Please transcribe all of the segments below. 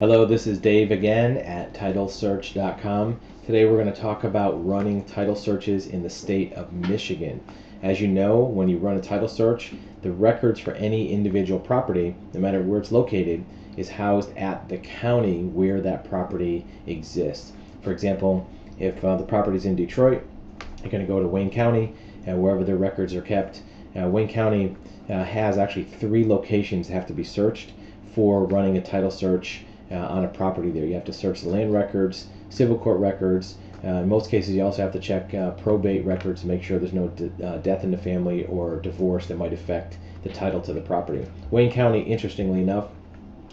Hello, this is Dave again at TitleSearch.com. Today we're going to talk about running title searches in the state of Michigan. As you know, when you run a title search, the records for any individual property, no matter where it's located, is housed at the county where that property exists. For example, if the property is in Detroit, you're going to go to Wayne County, wherever their records are kept. Wayne County has actually 3 locations that have to be searched for running a title search on a property there. You have to search the land records, civil court records. In most cases, you also have to check probate records to make sure there's no death in the family or divorce that might affect the title to the property. Wayne County, interestingly enough,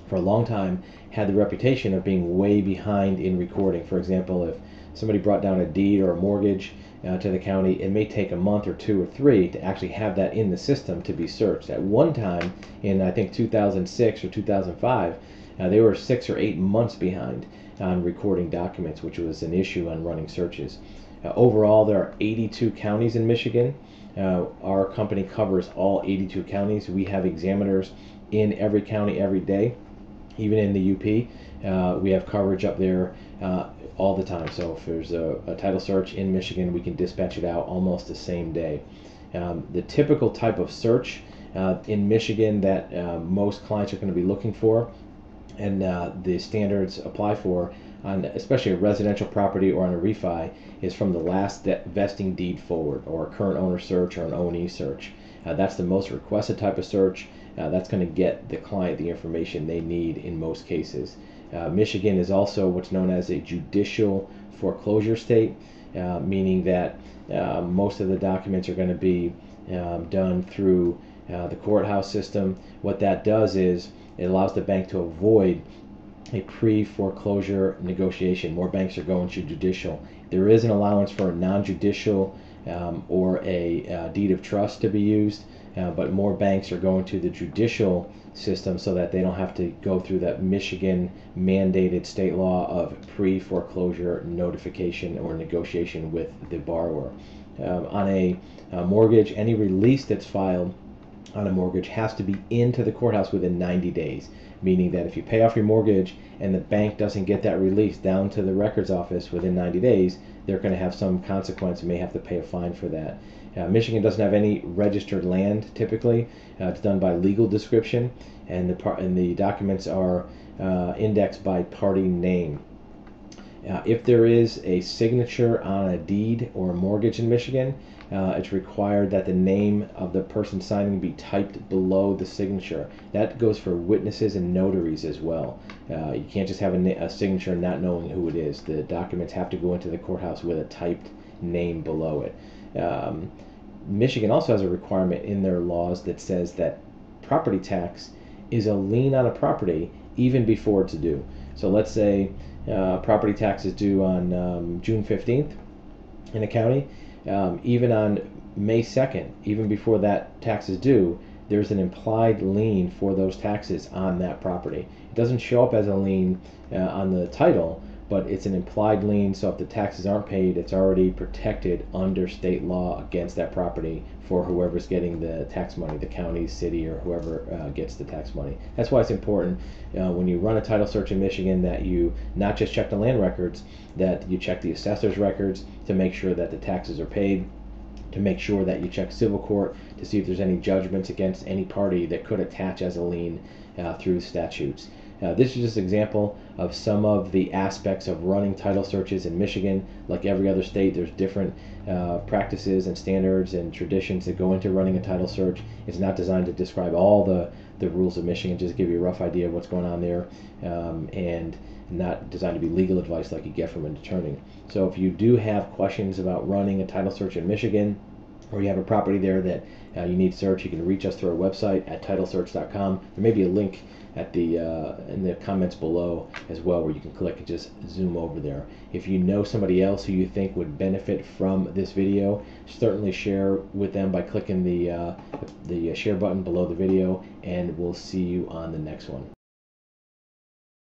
for a long time had the reputation of being way behind in recording. For example, if somebody brought down a deed or a mortgage to the county, it may take a month or 2 or 3 to actually have that in the system to be searched. At one time, in I think 2006 or 2005, they were 6 or 8 months behind on recording documents, which was an issue on running searches. Overall, there are 82 counties in Michigan. Our company covers all 82 counties. We have examiners in every county every day. Even in the UP, we have coverage up there all the time. So if there's a title search in Michigan, we can dispatch it out almost the same day. The typical type of search in Michigan that most clients are going to be looking for, and the standards apply for on especially a residential property or on a refi, is from the last vesting deed forward, or a current owner search or an O&E search. That's the most requested type of search. That's going to get the client the information they need in most cases. Michigan is also what's known as a judicial foreclosure state, meaning that most of the documents are going to be done through the courthouse system. What that does is it allows the bank to avoid a pre-foreclosure negotiation. More banks are going to judicial. There is an allowance for a non-judicial or a deed of trust to be used, but more banks are going to the judicial system so that they don't have to go through that Michigan mandated state law of pre-foreclosure notification or negotiation with the borrower. On a mortgage, any release that's filed on a mortgage has to be into the courthouse within 90 days, meaning that if you pay off your mortgage and the bank doesn't get that release down to the records office within 90 days, they're going to have some consequence and may have to pay a fine for that. Michigan doesn't have any registered land typically. It's done by legal description, and the documents are indexed by party name. If there is a signature on a deed or a mortgage in Michigan, it's required that the name of the person signing be typed below the signature. That goes for witnesses and notaries as well. You can't just have a signature not knowing who it is. The documents have to go into the courthouse with a typed name below it. Michigan also has a requirement in their laws that says that property tax is a lien on a property even before it's due. So let's say property tax is due on June 15th in a county. Even on May 2nd, even before that tax is due, there's an implied lien for those taxes on that property. It doesn't show up as a lien on the title, but it's an implied lien, so if the taxes aren't paid, it's already protected under state law against that property for whoever's getting the tax money, the county, city, or whoever gets the tax money. That's why it's important when you run a title search in Michigan that you not just check the land records, that you check the assessor's records to make sure that the taxes are paid, to make sure that you check civil court to see if there's any judgments against any party that could attach as a lien through statutes. This is just an example of some of the aspects of running title searches in Michigan. Like every other state, there's different practices and standards and traditions that go into running a title search. It's not designed to describe all the rules of Michigan, just give you a rough idea of what's going on there, and not designed to be legal advice like you get from an attorney. So if you do have questions about running a title search in Michigan, or you have a property there that you need search, you can reach us through our website at TitleSearch.com. There may be a link at the in the comments below as well, where you can click and just zoom over there. If you know somebody else who you think would benefit from this video, certainly share with them by clicking the share button below the video, and we'll see you on the next one.